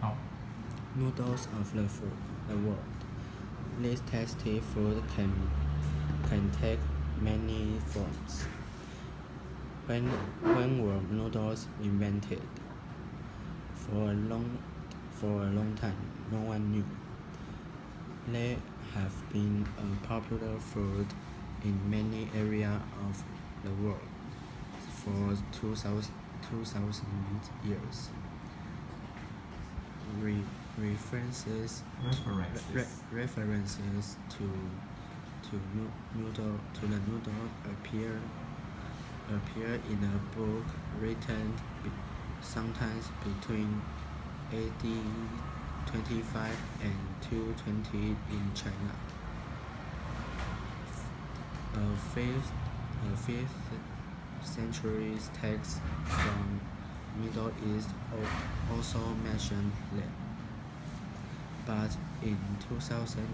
好。 Noodles of the world. This tasty food can take many forms. When were noodles invented? For a long time, no one knew. They have been a popular food in many areas of the world for 2,000 years. References to the noodle appear in a book written sometimes between AD 25 and 220 in China. A 5th century text from Middle East also mentioned them. But in 2005,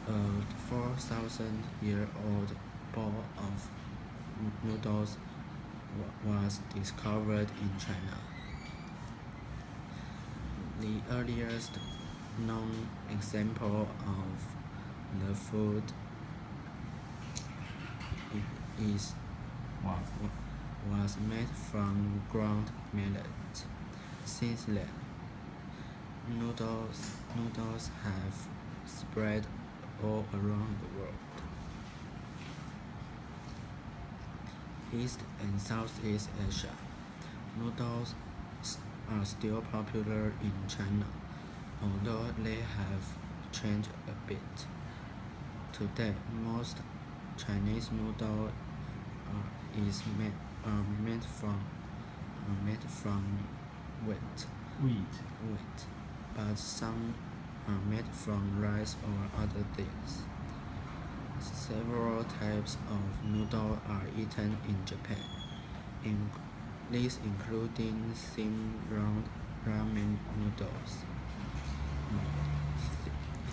a 4,000-year-old bowl of noodles was discovered in China. The earliest known example of the food was made from ground millet. Since then, noodles have spread all around the world. East and Southeast Asia. Noodles are still popular in China, although they have changed a bit. Today, most Chinese noodle is made from wheat, but some are made from rice or other things. Several types of noodle are eaten in Japan, these including thin round ramen noodles,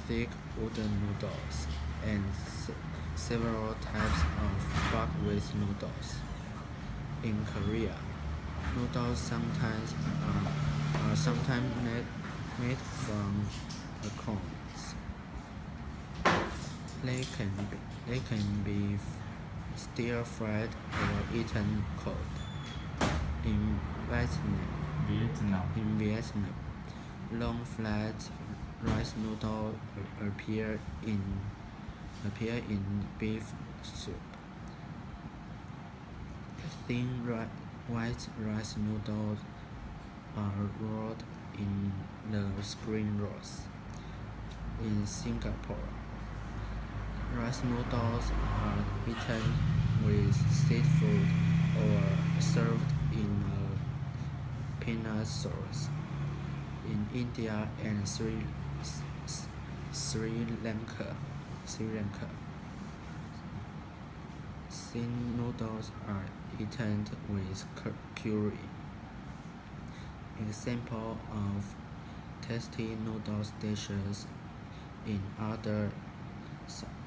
thick wooden noodles, and several types of buckwheat noodles. In Korea, noodles sometimes made from corns. They can be stir-fried or eaten cold. In Vietnam, long flat rice noodles appear in beef soup. Thin white rice noodles are rolled in the spring rolls. In Singapore, rice noodles are eaten with seafood or served in a peanut sauce. In India and Sri Lanka, thin noodles are eaten with curry. Example of tasty noodles dishes in other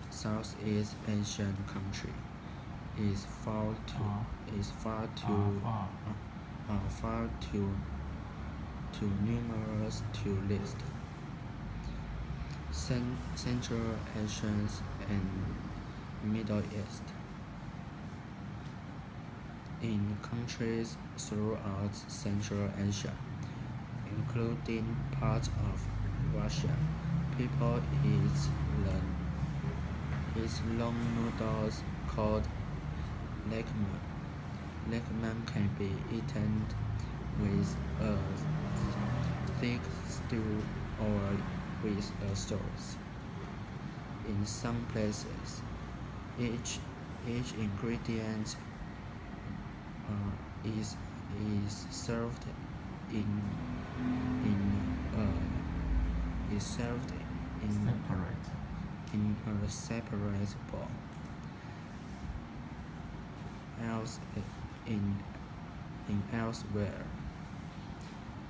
Southeast Asian countries is far too numerous to list. Central Asia and Middle East. In countries throughout Central Asia, including parts of Russia, people eat long noodles called lekman. Lekman can be eaten with a thick stew or with a sauce. In some places, each ingredient is served in a separate bowl. Elsewhere,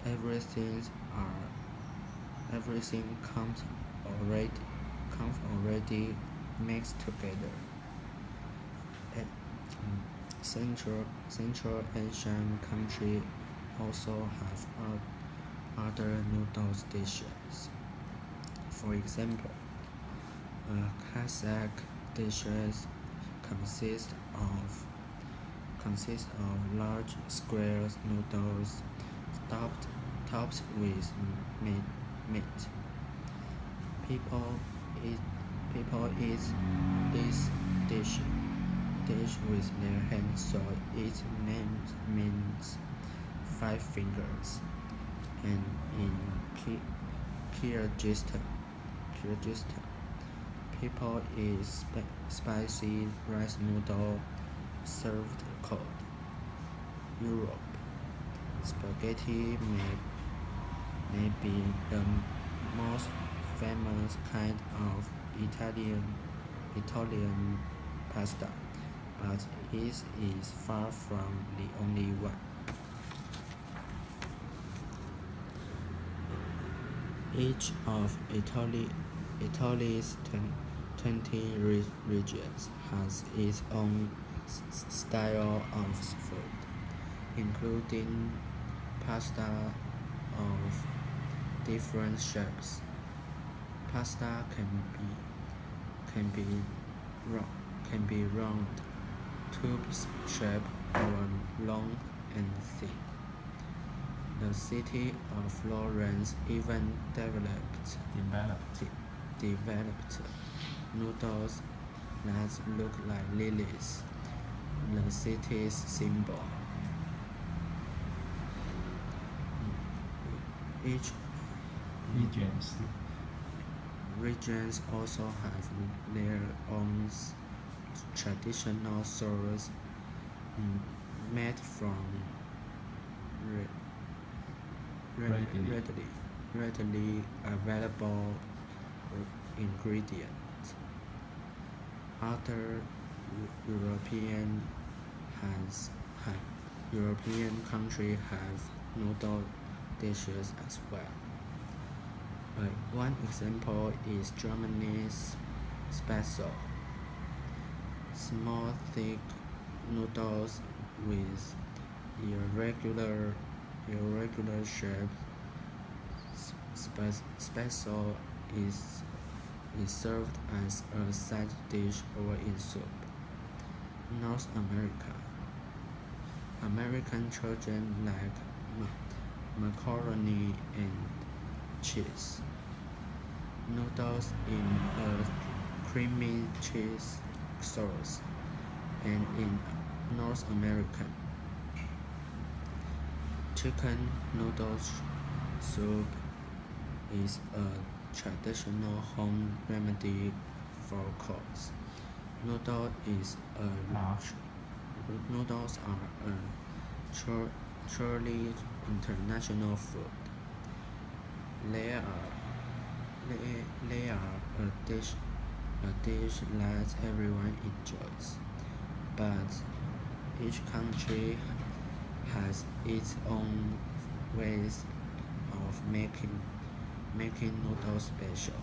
everything comes already mixed together. Central Asian countries also have other noodles dishes. For example, Kazakh dishes consist of large square noodles topped with meat. People eat this dish with their hands, so it means 5 fingers. And in Kyrgyzstan, people eat spicy rice noodle served cold. Europe, spaghetti may be the most famous kind of Italian pasta, but it is far from the only one. Each of Italy's 20 regions has its own style of food, including pasta of different shapes. Pasta can be round, tube-shaped, or long and thin. The city of Florence even developed noodles that look like lilies, the city's symbol. Each regions also have their own traditional sauce made from readily available ingredients. Other European countries have noodle dishes as well. One example is Germany's Spätzle, small thick noodles with irregular shape. Spätzle is served as a side dish or in soup. North America. American children like macaroni and cheese. Noodles in a creamy cheese sauce, and in North America, chicken noodle soup is a traditional home remedy for colds. Noodles are a truly international food. They are a dish that everyone enjoys, but each country has its own ways of making noodles special.